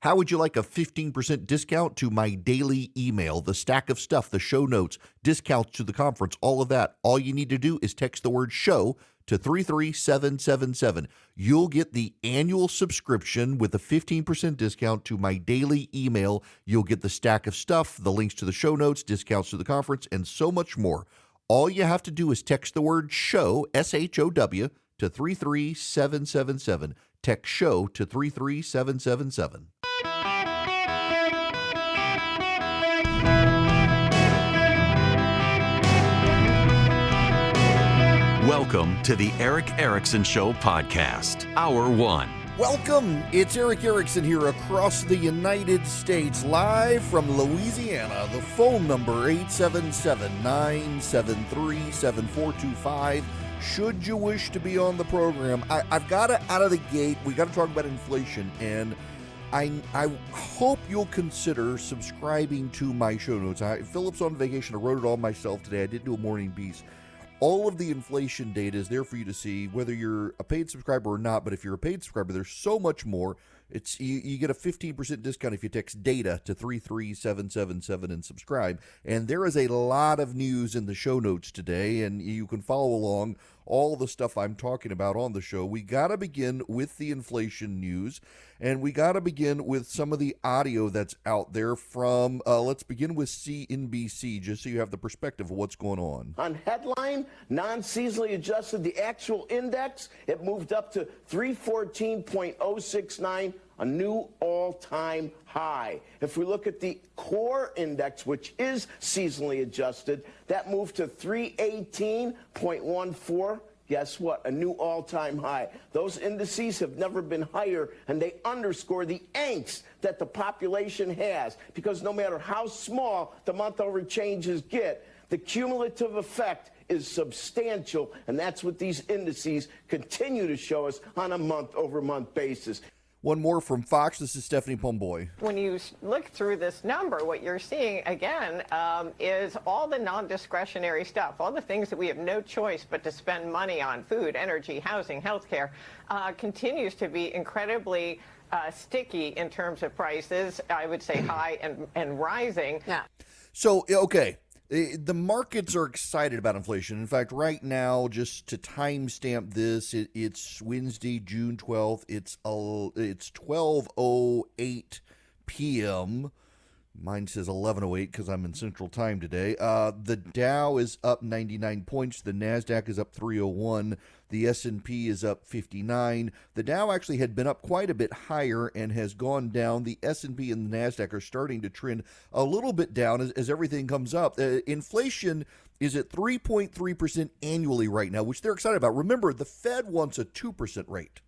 How would you like a 15% discount to my daily email, the stack of stuff, the show notes, discounts to the conference, all of that? All you need to do is text the word show to 33777. You'll get the annual subscription with a 15% discount to my daily email. You'll get the stack of stuff, the links to the show notes, discounts to the conference, and so much more. All you have to do is text the word show, SHOW, to 33777. Text show to 33777. Welcome to the Eric Erickson Show podcast, Hour 1. Welcome. It's Eric Erickson here across the United States, live from Louisiana. The phone number, 877-973-7425. Should you wish to be on the program, I've got to, out of the gate, we got to talk about inflation, and I hope you'll consider subscribing to my show notes. Philip's on vacation. I wrote it all myself today. I didn't do a morning piece. All of the inflation data is there for you to see, whether you're a paid subscriber or not. But if you're a paid subscriber, there's so much more. It's you get a 15% discount if you text DATA to 33777 and subscribe. And there is a lot of news in the show notes today, and you can follow along all the stuff I'm talking about on the show. We got to begin with the inflation news, and we got to begin with some of the audio that's out there from, let's begin with CNBC, just so you have the perspective of what's going on. On headline, non-seasonally adjusted, the actual index, it moved up to 314.069, a new all-time high. If we look at the core index, which is seasonally adjusted, that moved to 318.14. Guess what? A new all-time high. Those indices have never been higher, and they underscore the angst that the population has, because no matter how small the month-over changes get, the cumulative effect is substantial, and that's what these indices continue to show us on a month-over-month basis. One more from Fox. This is Stephanie Pomboy. When you look through this number, what you're seeing, again, is all the non-discretionary stuff, all the things that we have no choice but to spend money on: food, energy, housing, healthcare, continues to be incredibly sticky in terms of prices, I would say high and rising. Yeah. So, okay. The markets are excited about inflation. In fact, right now, just to timestamp this, it's Wednesday, June 12th. It's 12:08 p.m. Mine says 11:08 because I'm in Central Time today. The Dow is up 99 points. The NASDAQ is up 301. The S&P is up 59. The Dow actually had been up quite a bit higher and has gone down. The S&P and the NASDAQ are starting to trend a little bit down as everything comes up. Inflation is at 3.3% annually right now, which they're excited about. Remember, the Fed wants a 2% rate.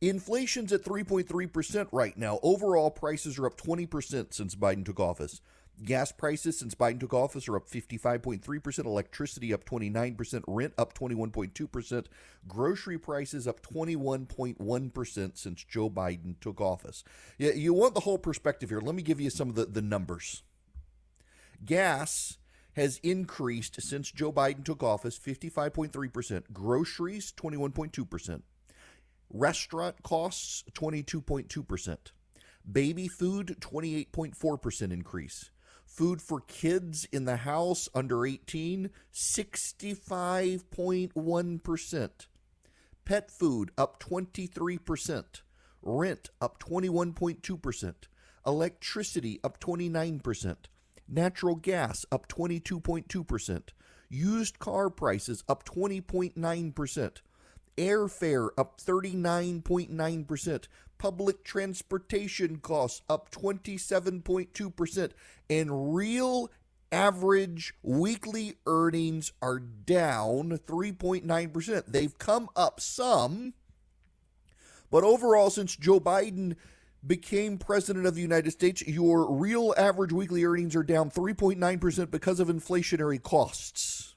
Inflation's at 3.3% right now. Overall, prices are up 20% since Biden took office. Gas prices since Biden took office are up 55.3%, electricity up 29%, rent up 21.2%, grocery prices up 21.1% since Joe Biden took office. Yeah, you want the whole perspective here. Let me give you some of the numbers. Gas has increased since Joe Biden took office 55.3%, groceries 21.2%. Restaurant costs, 22.2%. Baby food, 28.4% increase. Food for kids in the house under 18, 65.1%. Pet food up 23%. Rent up 21.2%. Electricity up 29%. Natural gas up 22.2%. Used car prices up 20.9%. Airfare up 39.9%. Public transportation costs up 27.2%. And real average weekly earnings are down 3.9%. They've come up some, but overall, since Joe Biden became president of the United States, your real average weekly earnings are down 3.9% because of inflationary costs.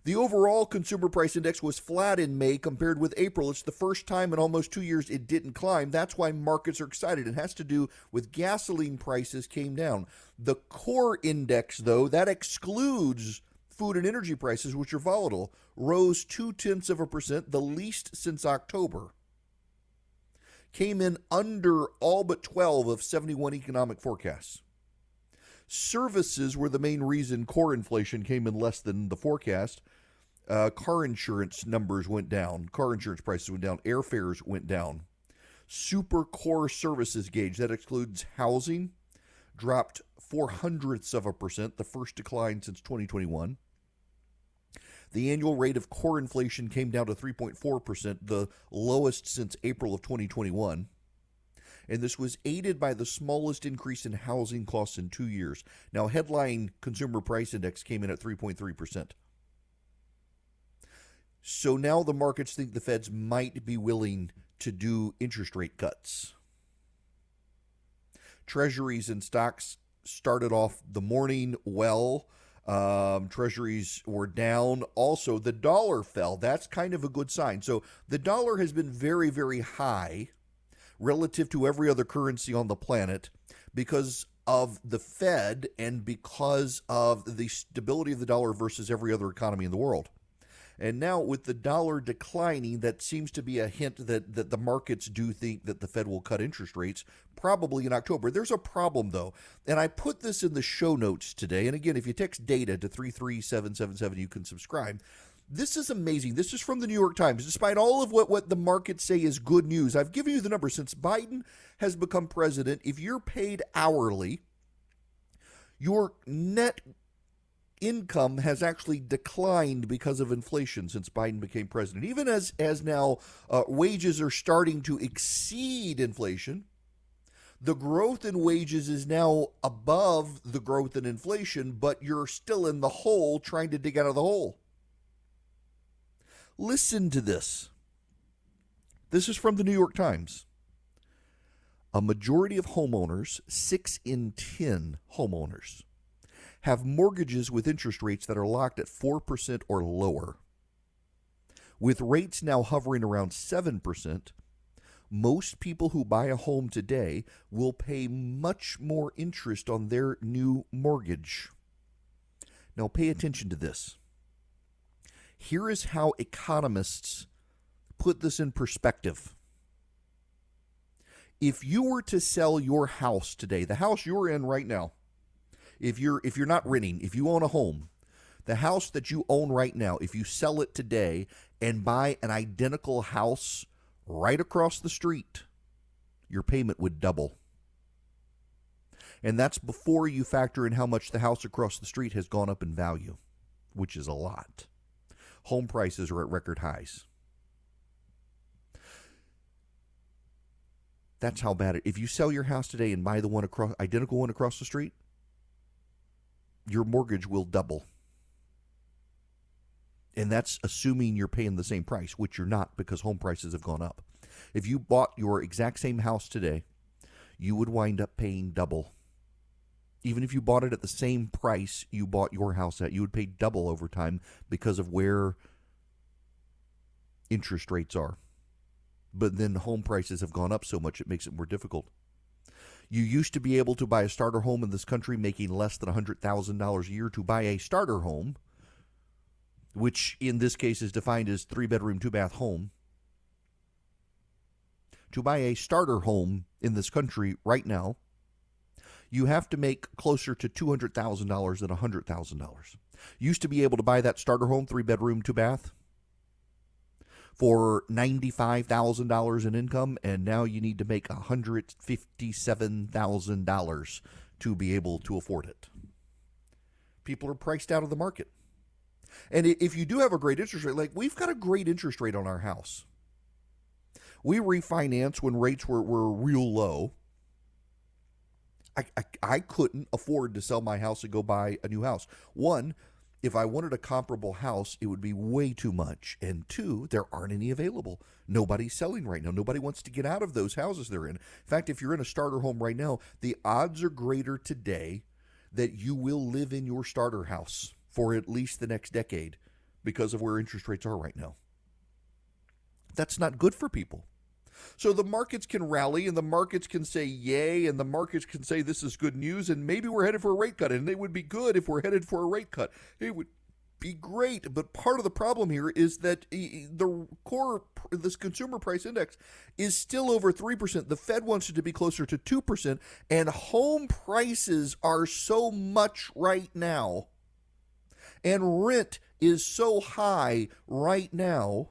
The overall consumer price index was flat in May compared with April. It's the first time in almost 2 years it didn't climb. That's why markets are excited. It has to do with gasoline prices came down. The core index, though, that excludes food and energy prices, which are volatile, rose 0.2%, the least since October. came in under all but 12 of 71 economic forecasts. Services were the main reason core inflation came in less than the forecast. Car insurance numbers went down. Car insurance prices went down. Airfares went down. Super core services gauge, that excludes housing, dropped 0.04%, the first decline since 2021. The annual rate of core inflation came down to 3.4%, the lowest since April of 2021. And this was aided by the smallest increase in housing costs in 2 years. Now, headline consumer price index came in at 3.3%. So now the markets think the Feds might be willing to do interest rate cuts. Treasuries and stocks started off the morning well. Treasuries were down. Also, the dollar fell. That's kind of a good sign. So the dollar has been very, very high relative to every other currency on the planet because of the Fed and because of the stability of the dollar versus every other economy in the world. And now with the dollar declining, that seems to be a hint that the markets do think that the Fed will cut interest rates probably in October. There's a problem, though, and I put this in the show notes today. And again, if you text DATA to 33777, you can subscribe. This is amazing. This is from the New York Times. Despite all of what the markets say is good news, I've given you the number. Since Biden has become president, if you're paid hourly, your net income has actually declined because of inflation since Biden became president. Even as now wages are starting to exceed inflation, the growth in wages is now above the growth in inflation, but you're still in the hole trying to dig out of the hole. Listen to this. This is from the New York Times. A majority of homeowners, 6 in 10 homeowners, have mortgages with interest rates that are locked at 4% or lower. With rates now hovering around 7%, most people who buy a home today will pay much more interest on their new mortgage. Now pay attention to this. Here is how economists put this in perspective. If you were to sell your house today, the house you're in right now, if you're not renting, if you own a home, the house that you own right now, if you sell it today and buy an identical house right across the street, your payment would double. And that's before you factor in how much the house across the street has gone up in value, which is a lot. Home prices are at record highs. That's how bad it is. If you sell your house today and buy the identical one across the street, your mortgage will double. And that's assuming you're paying the same price, which you're not because home prices have gone up. If you bought your exact same house today, you would wind up paying double. Even if you bought it at the same price you bought your house at, you would pay double over time because of where interest rates are. But then home prices have gone up so much it makes it more difficult. You used to be able to buy a starter home in this country making less than $100,000 a year. To buy a starter home, which in this case is defined as 3-bedroom, 2-bath home. To buy a starter home in this country right now, you have to make closer to $200,000 than $100,000. Used to be able to buy that starter home, 3-bedroom, 2-bath, for $95,000 in income, and now you need to make $157,000 to be able to afford it. People are priced out of the market. And if you do have a great interest rate, like we've got a great interest rate on our house. We refinanced when rates were real low. I couldn't afford to sell my house and go buy a new house. One, if I wanted a comparable house, it would be way too much. And two, there aren't any available. Nobody's selling right now. Nobody wants to get out of those houses they're in. In fact, if you're in a starter home right now, the odds are greater today that you will live in your starter house for at least the next decade because of where interest rates are right now. That's not good for people. So the markets can rally and the markets can say yay and the markets can say this is good news and maybe we're headed for a rate cut, and it would be good if we're headed for a rate cut. It would be great, but part of the problem here is that this consumer price index is still over 3%. The Fed wants it to be closer to 2%, and home prices are so much right now, and rent is so high right now.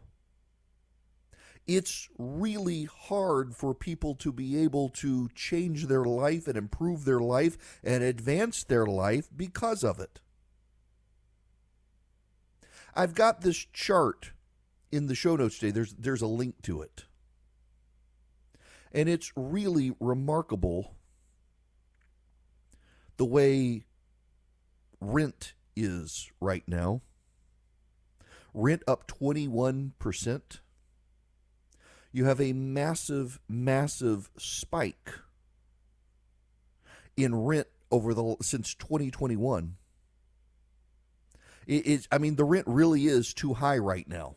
It's really hard for people to be able to change their life and improve their life and advance their life because of it. I've got this chart in the show notes today. There's a link to it. And it's really remarkable the way rent is right now. Rent up 21%. You have a massive, massive spike in rent since 2021. The rent really is too high right now.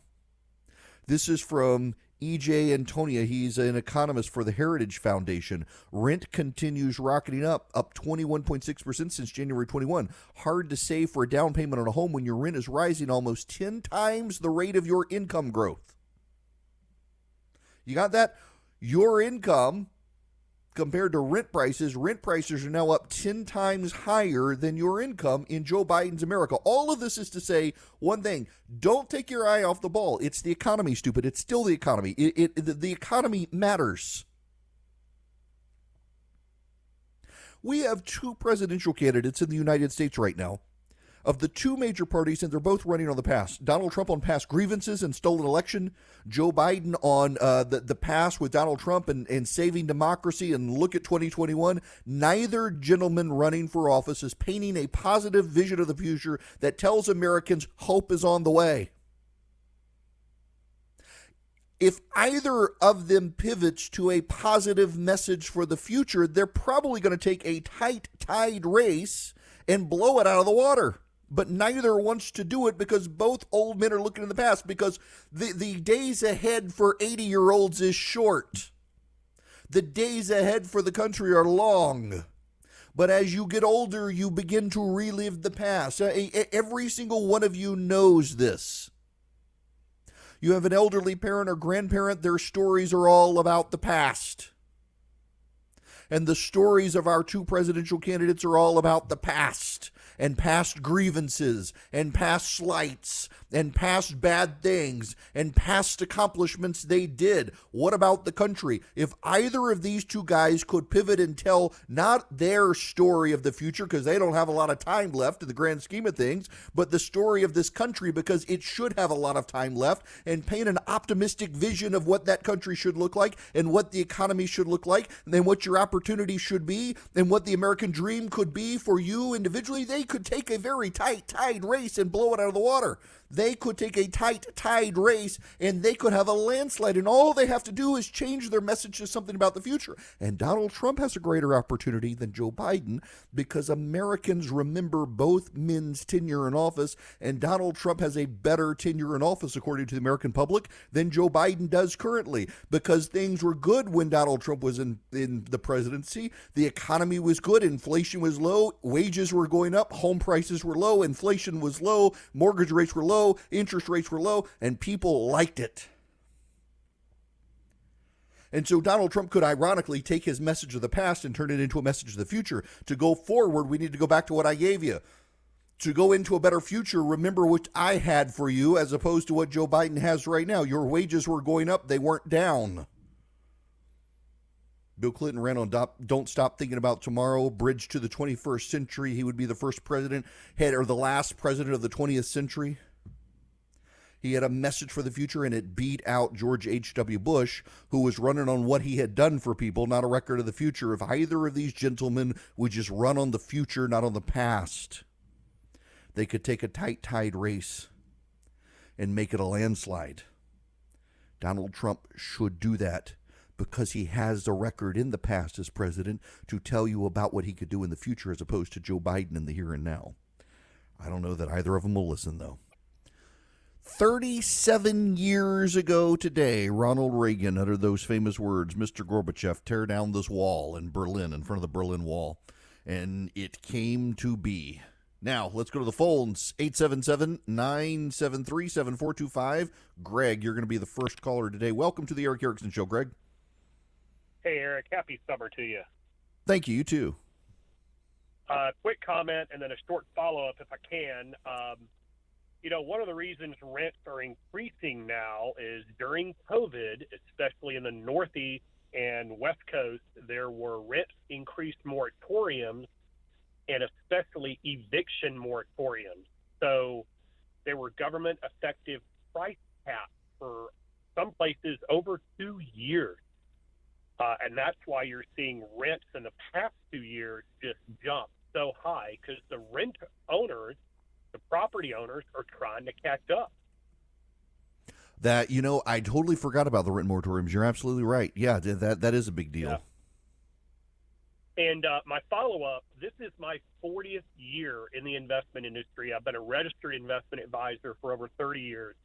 This is from E.J. Antonia. He's an economist for the Heritage Foundation. Rent continues rocketing up 21.6% since January 21. Hard to save for a down payment on a home when your rent is rising almost 10 times the rate of your income growth. You got that? Your income compared to rent prices are now up 10 times higher than your income in Joe Biden's America. All of this is to say one thing: don't take your eye off the ball. It's the economy, stupid. It's still the economy. The economy matters. We have two presidential candidates in the United States right now of the two major parties, and they're both running on the past. Donald Trump on past grievances and stolen election. Joe Biden on the past with Donald Trump and saving democracy and look at 2021. Neither gentleman running for office is painting a positive vision of the future that tells Americans hope is on the way. If either of them pivots to a positive message for the future, they're probably going to take a tight tide race and blow it out of the water. But neither wants to do it because both old men are looking in the past, because the days ahead for 80-year-olds is short. The days ahead for the country are long. But as you get older, you begin to relive the past. Every single one of you knows this. You have an elderly parent or grandparent, their stories are all about the past. And the stories of our two presidential candidates are all about the past, and past grievances, and past slights, and past bad things, and past accomplishments they did. What about the country? If either of these two guys could pivot and tell not their story of the future, because they don't have a lot of time left in the grand scheme of things, but the story of this country, because it should have a lot of time left, and paint an optimistic vision of what that country should look like, and what the economy should look like, and then what your opportunity should be, and what the American dream could be for you individually, they could take a very tight tide race and blow it out of the water. They could take a tight tide race and they could have a landslide, and all they have to do is change their message to something about the future. And Donald Trump has a greater opportunity than Joe Biden because Americans remember both men's tenure in office, and Donald Trump has a better tenure in office, according to the American public, than Joe Biden does currently, because things were good when Donald Trump was in the presidency. The economy was good, inflation was low, wages were going up, home prices were low, inflation was low, mortgage rates were low, interest rates were low, and people liked it. And so Donald Trump could ironically take his message of the past and turn it into a message of the future. To go forward, we need to go back to what I gave you. To go into a better future, remember what I had for you as opposed to what Joe Biden has right now. Your wages were going up, they weren't down. Bill Clinton ran on Don't Stop Thinking About Tomorrow, bridge to the 21st century. He would be the first president, or the last president of the 20th century. He had a message for the future, and it beat out George H.W. Bush, who was running on what he had done for people, not a record of the future. If either of these gentlemen would just run on the future, not on the past, they could take a tight tide race and make it a landslide. Donald Trump should do that because he has the record in the past as president to tell you about what he could do in the future, as opposed to Joe Biden in the here and now. I don't know that either of them will listen, though. 37 years ago today, Ronald Reagan uttered those famous words, "Mr. Gorbachev, tear down this wall," in Berlin, in front of the Berlin Wall. And it came to be. Now, let's go to the phones. 877-973-7425. Greg, you're going to be the first caller today. Welcome to the Eric Erickson Show, Greg. Hey, Eric. Happy summer to you. Thank you. You too. Quick comment and then a short follow-up if I can. One of the reasons rents are increasing now is during COVID, especially in the Northeast and West Coast, there were rent increased moratoriums and especially eviction moratoriums. So there were government effective price caps for some places over 2 years. And that's why you're seeing rents in the past 2 years just jump so high, because the rent owners, the property owners, are trying to catch up. That, I totally forgot about the rent moratoriums. You're absolutely right. Yeah, that is a big deal. Yeah. And my follow-up, this is my 40th year in the investment industry. I've been a registered investment advisor for over 30 years.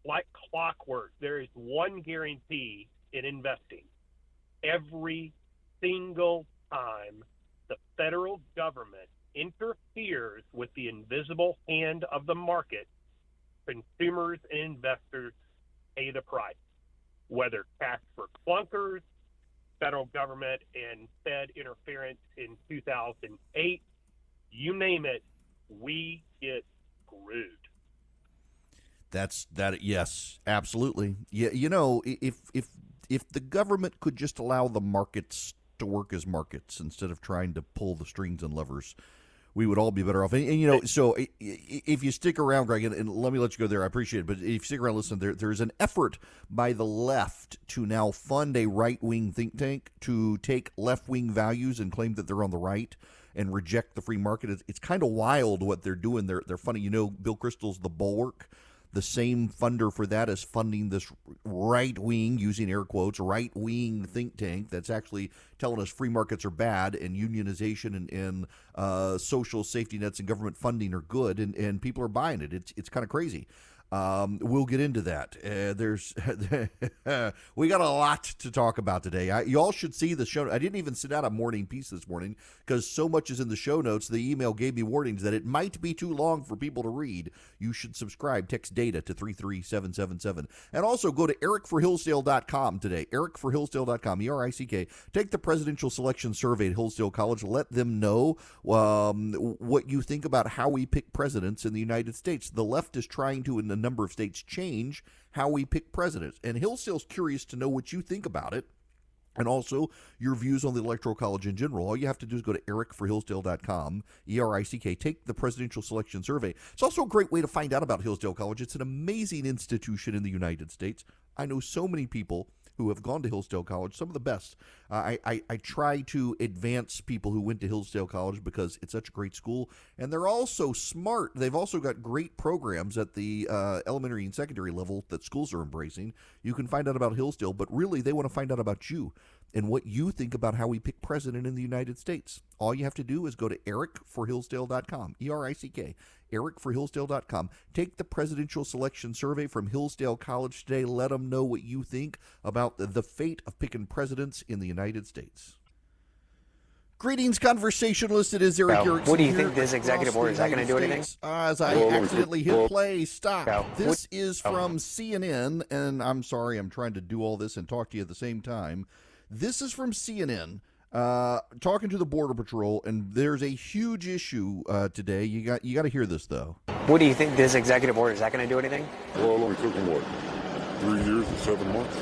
Like clockwork, there is one guarantee in investing. Every single time the federal government interferes with the invisible hand of the market, consumers and investors pay the price. Whether tax for clunkers, federal government and Fed interference in 2008, you name it, we get screwed. Yes, absolutely. Yeah, if the government could just allow the markets to work as markets instead of trying to pull the strings and levers, we would all be better off. And so if you stick around, Greg, and let me let you go there, I appreciate it, but if you stick around, listen, there's an effort by the left to now fund a right-wing think tank to take left-wing values and claim that they're on the right and reject the free market. It's kind of wild what they're doing. They're funny. Bill Kristol's The Bulwark. The same funder for that is funding this right-wing, using air quotes, right-wing think tank that's actually telling us free markets are bad and unionization and social safety nets and government funding are good, and people are buying it. It's kind of crazy. We'll get into that. We got a lot to talk about today. You all should see the show. I didn't even send out a morning piece this morning because so much is in the show notes. The email gave me warnings that it might be too long for people to read. You should subscribe. Text data to 33777. And also go to ericforhillsdale.com today. ericforhillsdale.com, ERICK. Take the presidential selection survey at Hillsdale College. Let them know what you think about how we pick presidents in the United States. The left is trying to, in a number of states, change how we pick presidents. And Hillsdale's curious to know what you think about it and also your views on the Electoral College in general. All you have to do is go to ericforhillsdale.com, ERICK. Take the presidential selection survey. It's also a great way to find out about Hillsdale College. It's an amazing institution in the United States. I know so many people who have gone to Hillsdale College, some of the best. I try to advance people who went to Hillsdale College because it's such a great school, and they're also smart. They've also got great programs at the elementary and secondary level that schools are embracing. You can find out about Hillsdale, but really they want to find out about you and what you think about how we pick president in the United States. All you have to do is go to ericforhillsdale.com, ERICK, ericforhillsdale.com. Take the presidential selection survey from Hillsdale College today. Let them know what you think about the fate of picking presidents in the United States. Greetings, conversationalist. It is Eric Erickson. What do you think this executive order, is that going to do anything? As I accidentally hit play, stop. This is from CNN, and I'm sorry, I'm trying to do all this and talk to you at the same time. This is from CNN, talking to the Border Patrol, and there's a huge issue today. You got to hear this, though. What do you think this executive order, is that going to do anything? Well, it only took him, 3 years and 7 months?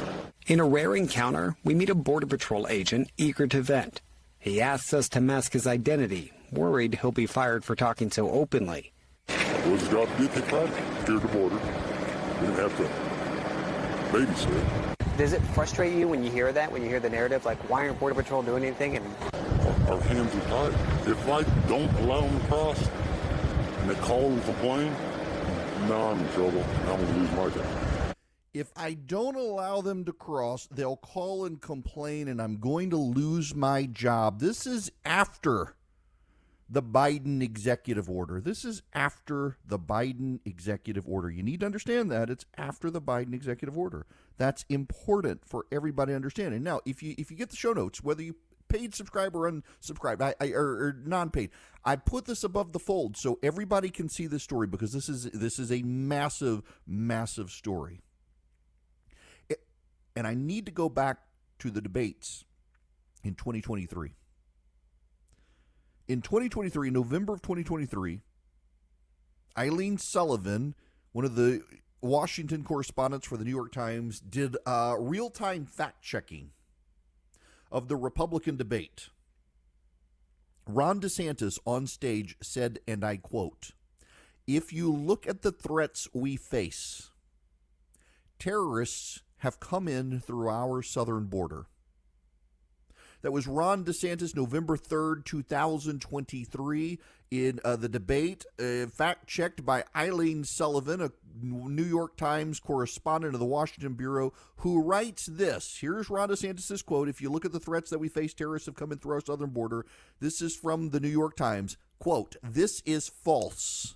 In a rare encounter, we meet a Border Patrol agent eager to vent. He asks us to mask his identity, worried he'll be fired for talking so openly. Well, his job to get the crime, secure the border. We didn't have to babysit. Does it frustrate you when you hear that, when you hear the narrative, like, why aren't Border Patrol doing anything? And our hands are tied. If I don't allow them to cross and they call and complain, now I'm in trouble. I'm going to lose my job. If I don't allow them to cross, they'll call and complain, and I'm going to lose my job. This is after the Biden executive order. This is after the Biden executive order. You need to understand that. It's after the Biden executive order. That's important for everybody to understand. And now, if you get the show notes, whether you paid subscriber or unsubscribed, or non-paid. I put this above the fold so everybody can see this story because this is a massive, massive story. And I need to go back to the debates in 2023. In 2023, November of 2023, Eileen Sullivan, one of the Washington correspondents for the New York Times, did real-time fact-checking of the Republican debate. Ron DeSantis on stage said, and I quote, "If you look at the threats we face, terrorists have come in through our southern border." That was Ron DeSantis, November 3rd, 2023, in the debate, fact-checked by Eileen Sullivan, a New York Times correspondent of the Washington Bureau, who writes this. Here's Ron DeSantis' quote. "If you look at the threats that we face, terrorists have come in through our southern border." This is from the New York Times. Quote, "This is false.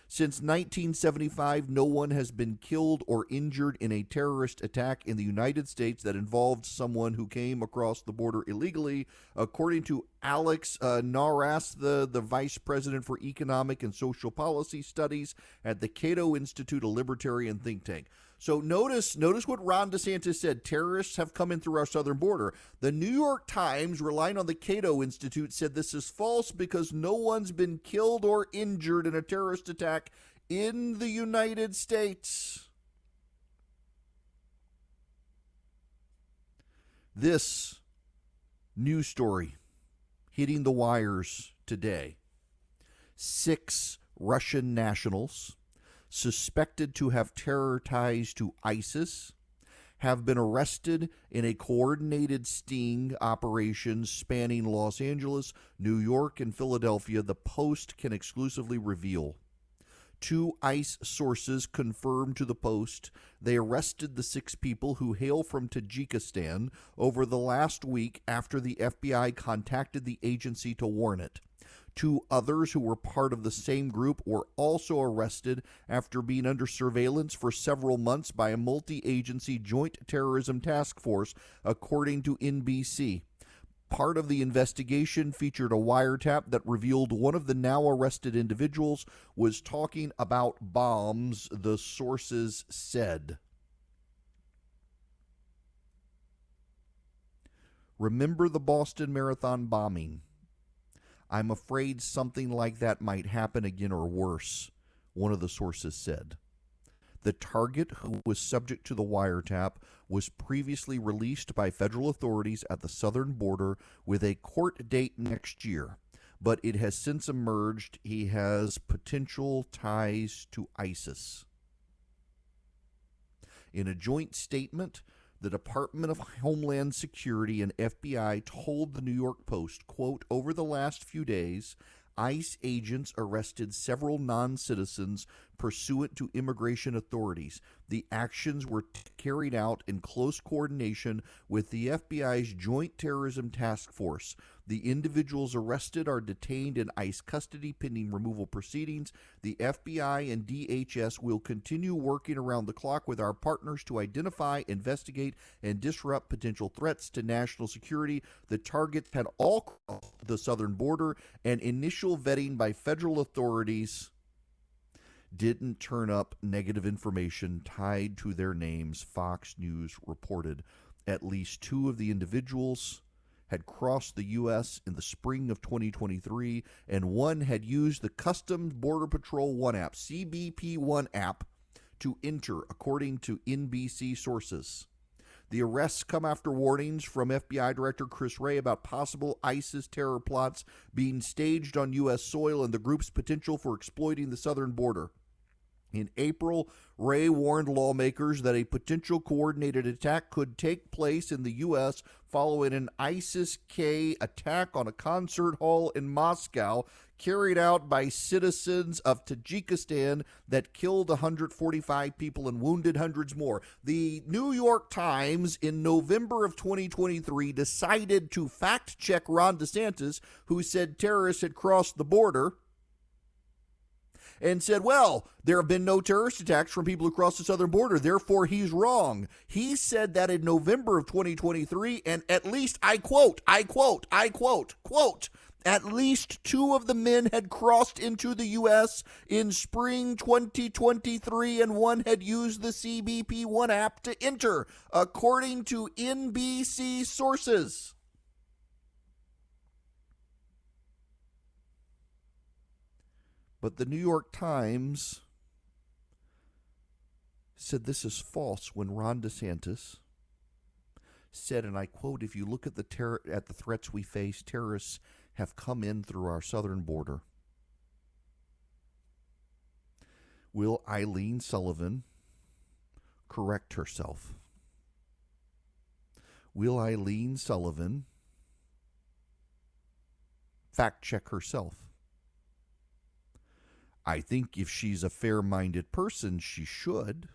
Since 1975, no one has been killed or injured in a terrorist attack in the United States that involved someone who came across the border illegally," according to Alex Naras, the Vice President for Economic and Social Policy Studies at the Cato Institute, a libertarian think tank. So notice what Ron DeSantis said. Terrorists have come in through our southern border. The New York Times, relying on the Cato Institute, said this is false because no one's been killed or injured in a terrorist attack in the United States. This news story hitting the wires today. 6 Russian nationals suspected to have terror ties to ISIS have been arrested in a coordinated sting operation spanning Los Angeles, New York, and Philadelphia, the Post can exclusively reveal. 2 ICE sources confirmed to the Post they arrested the 6 people who hail from Tajikistan over the last week after the FBI contacted the agency to warn it. 2 others who were part of the same group were also arrested after being under surveillance for several months by a multi-agency joint terrorism task force, according to NBC. Part of the investigation featured a wiretap that revealed one of the now arrested individuals was talking about bombs, the sources said. Remember the Boston Marathon bombing? I'm afraid something like that might happen again or worse, one of the sources said. The target, who was subject to the wiretap, was previously released by federal authorities at the southern border with a court date next year, but it has since emerged he has potential ties to ISIS. In a joint statement, the Department of Homeland Security and FBI told the New York Post, quote, "Over the last few days, ICE agents arrested several non-citizens pursuant to immigration authorities. The actions were carried out in close coordination with the FBI's Joint Terrorism Task Force. The individuals arrested are detained in ICE custody pending removal proceedings. The FBI and DHS will continue working around the clock with our partners to identify, investigate, and disrupt potential threats to national security. The targets had all crossed the southern border, and initial vetting by federal authorities didn't turn up negative information tied to their names," Fox News reported. At least 2 of the individuals had crossed the U.S. in the spring of 2023, and one had used the Customs Border Patrol One app, CBP One app, to enter, according to NBC sources. The arrests come after warnings from FBI Director Chris Wray about possible ISIS terror plots being staged on U.S. soil and the group's potential for exploiting the southern border. In April, Wray warned lawmakers that a potential coordinated attack could take place in the U.S. following an ISIS-K attack on a concert hall in Moscow carried out by citizens of Tajikistan that killed 145 people and wounded hundreds more. The New York Times in November of 2023 decided to fact-check Ron DeSantis, who said terrorists had crossed the border. and said, well, there have been no terrorist attacks from people who cross the southern border, therefore he's wrong. He said that in November of 2023, and at least, I quote, at least 2 of the men had crossed into the U.S. in spring 2023, and 1 had used the CBP-1 app to enter, according to NBC sources. But the New York Times said this is false when Ron DeSantis said, and I quote, if you look at the threats we face, terrorists have come in through our southern border. Will Eileen Sullivan correct herself? Will Eileen Sullivan fact check herself? I think if she's a fair-minded person, she should.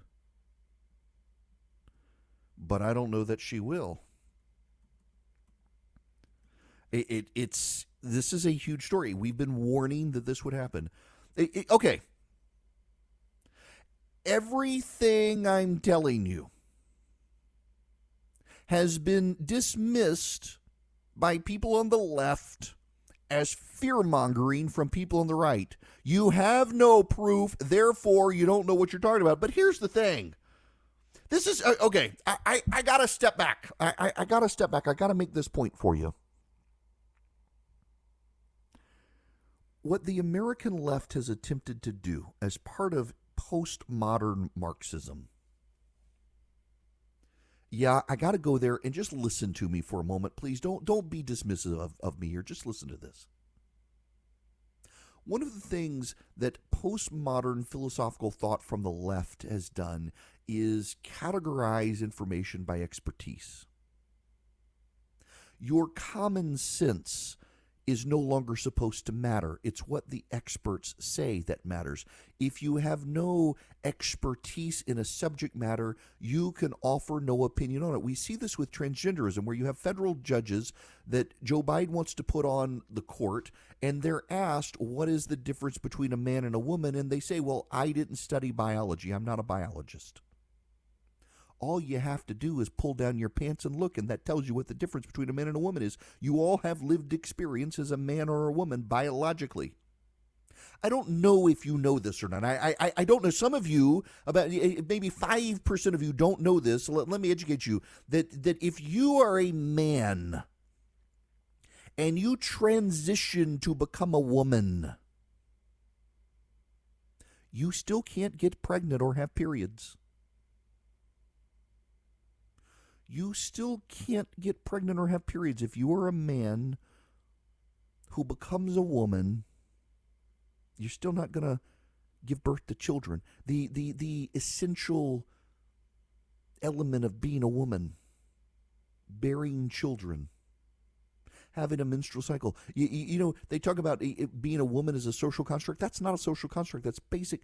But I don't know that she will. This is a huge story. We've been warning that this would happen. Okay. Everything I'm telling you has been dismissed by people on the left as fear-mongering from people on the right. You have no proof, therefore you don't know what you're talking about. But here's the thing. This is, okay, I got to step back. I got to step back. I got to make this point for you. What the American left has attempted to do as part of postmodern Marxism. Yeah, I got to go there and just listen to me for a moment. Please don't be dismissive of me here. Just listen to this. One of the things that postmodern philosophical thought from the left has done is categorize information by expertise. Your common sense is no longer supposed to matter. It's what the experts say that matters. If you have no expertise in a subject matter, you can offer no opinion on it. We see this with transgenderism, where you have federal judges that Joe Biden wants to put on the court, and they're asked, what is the difference between a man and a woman? And they say, well, I didn't study biology. I'm not a biologist. All you have to do is pull down your pants and look, and that tells you what the difference between a man and a woman is. You all have lived experience as a man or a woman biologically. I don't know if you know this or not. I don't know. Some of you, about maybe 5% of you don't know this. So let me educate you that if you are a man and you transition to become a woman, you still can't get pregnant or have periods. You still can't get pregnant or have periods if you are a man who becomes a woman. You're still not going to give birth to children. The essential element of being a woman, bearing children, having a menstrual cycle. You know, they talk about being a woman as a social construct. That's not a social construct. That's basic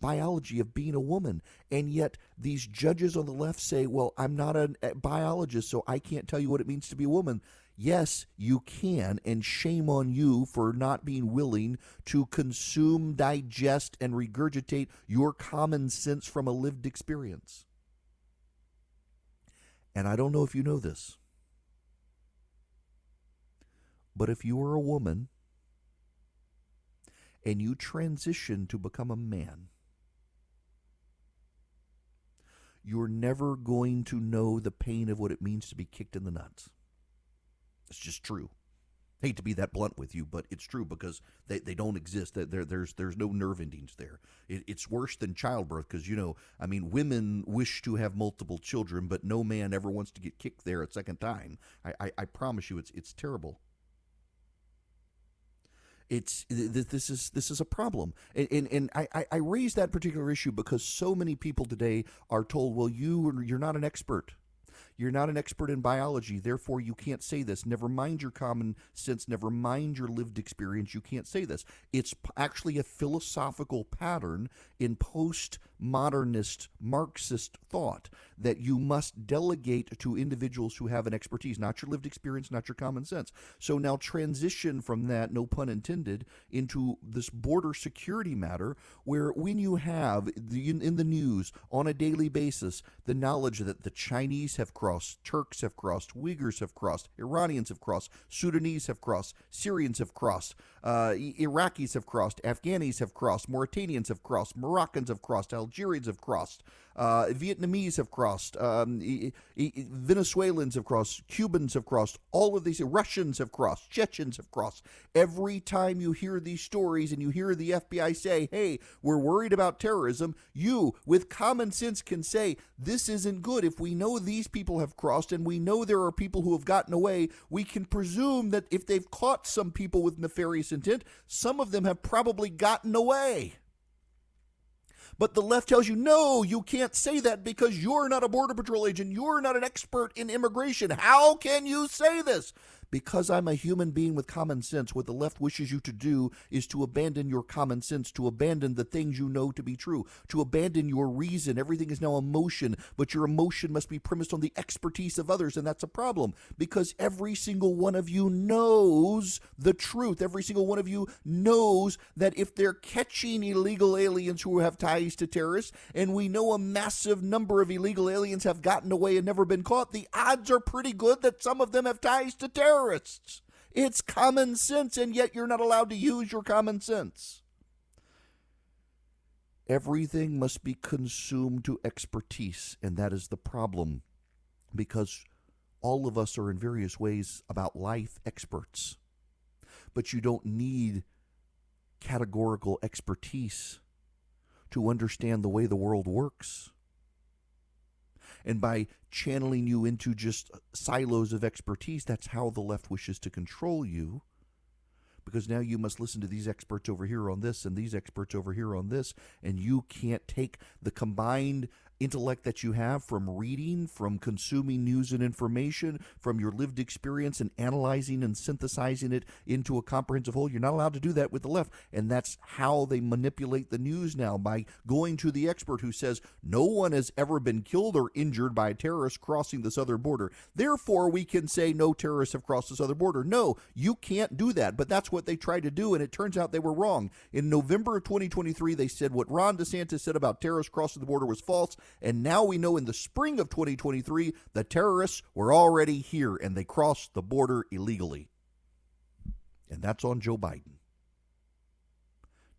biology of being a woman. And yet these judges on the left say, well, I'm not a biologist, so I can't tell you what it means to be a woman. Yes, you can, and shame on you for not being willing to consume, digest, and regurgitate your common sense from a lived experience. And I don't know if you know this, but if you are a woman and you transition to become a man, you're never going to know the pain of what it means to be kicked in the nuts. It's just true. Hate to be that blunt with you, but it's true because they don't exist. There's no nerve endings there. It's worse than childbirth because, you know, I mean, women wish to have multiple children, but no man ever wants to get kicked there a second time. I promise you, it's terrible. This is a problem, and I raise that particular issue because so many people today are told, well, you're not an expert. You're not an expert in biology, therefore you can't say this. Never mind your common sense, never mind your lived experience, you can't say this. It's actually a philosophical pattern in postmodernist Marxist thought that you must delegate to individuals who have an expertise, not your lived experience, not your common sense. So now transition from that, no pun intended, into this border security matter where when you have in the news on a daily basis the knowledge that the Chinese have crossed, Turks have crossed, Uyghurs have crossed, Iranians have crossed, Sudanese have crossed, Syrians have crossed, Iraqis have crossed, Afghanis have crossed, Mauritanians have crossed, Moroccans have crossed, Algerians have crossed, Vietnamese have crossed, Venezuelans have crossed, Cubans have crossed, all of these, Russians have crossed, Chechens have crossed. Every time you hear these stories and you hear the FBI say, hey, we're worried about terrorism, you, with common sense, can say, this isn't good. If we know these people have crossed and we know there are people who have gotten away, we can presume that if they've caught some people with nefarious intent, some of them have probably gotten away. But the left tells you, no, you can't say that because you're not a Border Patrol agent. You're not an expert in immigration. How can you say this? Because I'm a human being with common sense. What the left wishes you to do is to abandon your common sense, to abandon the things you know to be true, to abandon your reason. Everything is now emotion, but your emotion must be premised on the expertise of others, and that's a problem because every single one of you knows the truth. Every single one of you knows that if they're catching illegal aliens who have ties to terrorists, and we know a massive number of illegal aliens have gotten away and never been caught, the odds are pretty good that some of them have ties to terrorists. It's common sense, and yet you're not allowed to use your common sense. Everything must be consumed to expertise, and that is the problem, because all of us are in various ways about life experts. But you don't need categorical expertise to understand the way the world works. And by channeling you into just silos of expertise, that's how the left wishes to control you. Because now you must listen to these experts over here on this and these experts over here on this, and you can't take the combined intellect that you have from reading, from consuming news and information, from your lived experience and analyzing and synthesizing it into a comprehensive whole. You're not allowed to do that with the left. And that's how they manipulate the news now, by going to the expert who says no one has ever been killed or injured by a terrorist crossing the southern border. Therefore, we can say no terrorists have crossed the southern border. No, you can't do that. But that's what they tried to do, and it turns out they were wrong. In November of 2023, they said what Ron DeSantis said about terrorists crossing the border was false. And now we know in the spring of 2023, the terrorists were already here and they crossed the border illegally. And that's on Joe Biden.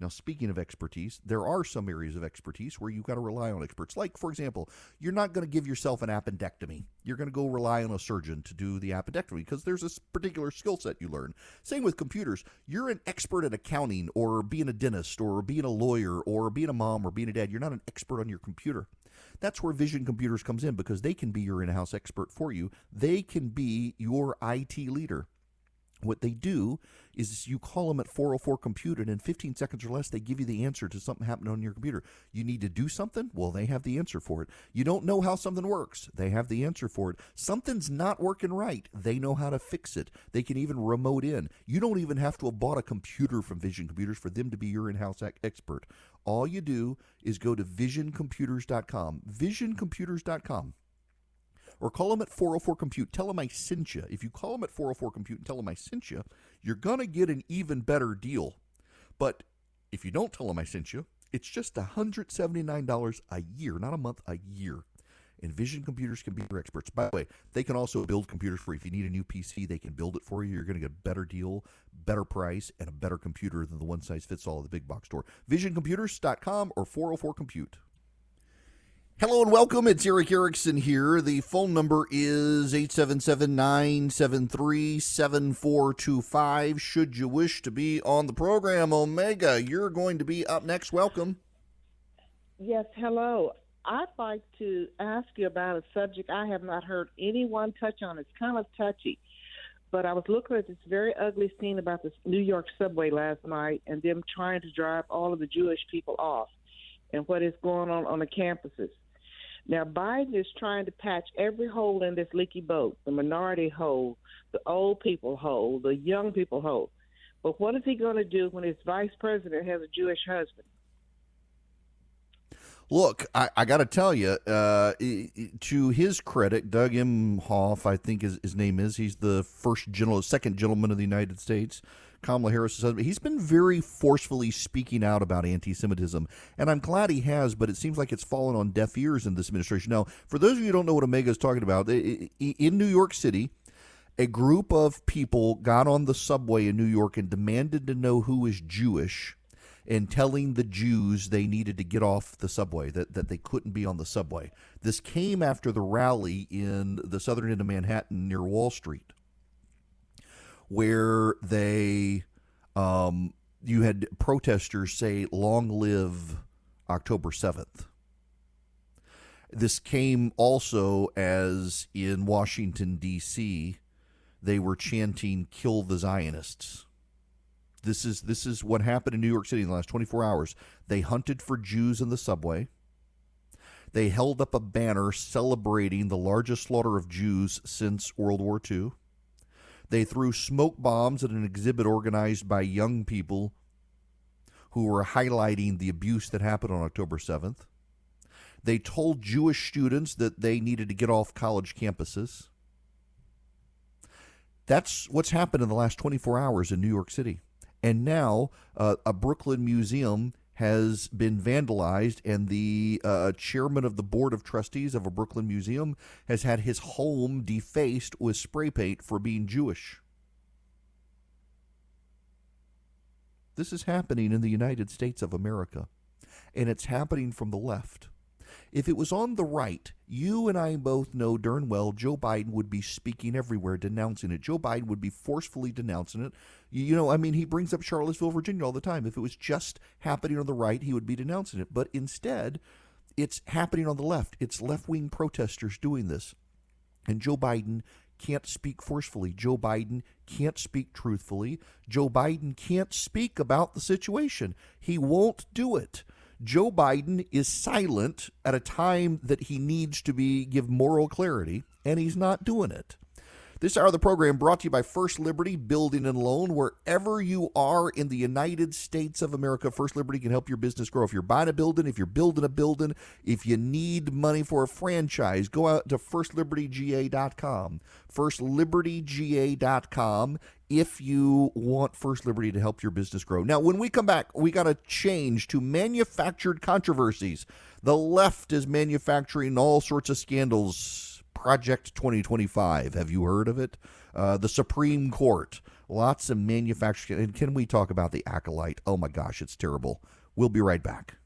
Now, speaking of expertise, there are some areas of expertise where you've got to rely on experts. Like, for example, you're not going to give yourself an appendectomy. You're going to go rely on a surgeon to do the appendectomy because there's a particular skill set you learn. Same with computers. You're an expert at accounting or being a dentist or being a lawyer or being a mom or being a dad. You're not an expert on your computer. That's where Vision Computers comes in, because they can be your in-house expert for you. They can be your IT leader. What they do is you call them at 404-COMPUTE, and in 15 seconds or less, they give you the answer to something happening on your computer. You need to do something? Well, they have the answer for it. You don't know how something works? They have the answer for it. Something's not working right. They know how to fix it. They can even remote in. You don't even have to have bought a computer from Vision Computers for them to be your in-house expert. All you do is go to visioncomputers.com, visioncomputers.com. Or call them at 404-COMPUTE. Tell them I sent you. If you call them at 404-COMPUTE and tell them I sent you, you're going to get an even better deal. But if you don't tell them I sent you, it's just $179 a year, not a month, a year. And Vision Computers can be your experts. By the way, they can also build computers for you. If you need a new PC, they can build it for you. You're going to get a better deal, better price, and a better computer than the one-size-fits-all of the big box store. VisionComputers.com or 404-COMPUTE. Hello and welcome. It's Eric Erickson here. The phone number is 877-973-7425. Should you wish to be on the program, Omega, you're going to be up next. Welcome. Yes, hello. I'd like to ask you about a subject I have not heard anyone touch on. It's kind of touchy, but I was looking at this very ugly scene about the New York subway last night and them trying to drive all of the Jewish people off and what is going on the campuses. Now, Biden is trying to patch every hole in this leaky boat, the minority hole, the old people hole, the young people hole. But what is he going to do when his vice president has a Jewish husband? Look, I got to tell you, to his credit, Doug Emhoff, I think his name is, he's the second gentleman of the United States, Kamala Harris' husband. He's been very forcefully speaking out about anti-Semitism, and I'm glad he has, but it seems like it's fallen on deaf ears in this administration. Now, for those of you who don't know what Omega is talking about, in New York City, a group of people got on the subway in New York and demanded to know who is Jewish, and telling the Jews they needed to get off the subway, that they couldn't be on the subway. This came after the rally in the southern end of Manhattan near Wall Street, where you had protesters say, "Long live October 7th." This came also as in Washington, D.C., they were chanting, "Kill the Zionists." This is what happened in New York City in the last 24 hours. They hunted for Jews in the subway. They held up a banner celebrating the largest slaughter of Jews since World War II. They threw smoke bombs at an exhibit organized by young people who were highlighting the abuse that happened on October 7th. They told Jewish students that they needed to get off college campuses. That's what's happened in the last 24 hours in New York City. And now a Brooklyn museum has been vandalized, and the chairman of the board of trustees of a Brooklyn museum has had his home defaced with spray paint for being Jewish. This is happening in the United States of America, and it's happening from the left. If it was on the right, you and I both know darn well Joe Biden would be speaking everywhere, denouncing it. Joe Biden would be forcefully denouncing it. He brings up Charlottesville, Virginia all the time. If it was just happening on the right, he would be denouncing it. But instead, it's happening on the left. It's left-wing protesters doing this. And Joe Biden can't speak forcefully. Joe Biden can't speak truthfully. Joe Biden can't speak about the situation. He won't do it. Joe Biden is silent at a time that he needs to give moral clarity, and he's not doing it. This hour of the program brought to you by First Liberty Building and Loan. Wherever you are in the United States of America, First Liberty can help your business grow. If you're buying a building, if you're building a building, if you need money for a franchise, go out to FirstLibertyGA.com. FirstLibertyGA.com if you want First Liberty to help your business grow. Now, when we come back, we got to change to manufactured controversies. The left is manufacturing all sorts of scandals. Project 2025. Have you heard of it? The Supreme Court. Lots of manufacturing. And can we talk about the acolyte? Oh my gosh, it's terrible. We'll be right back.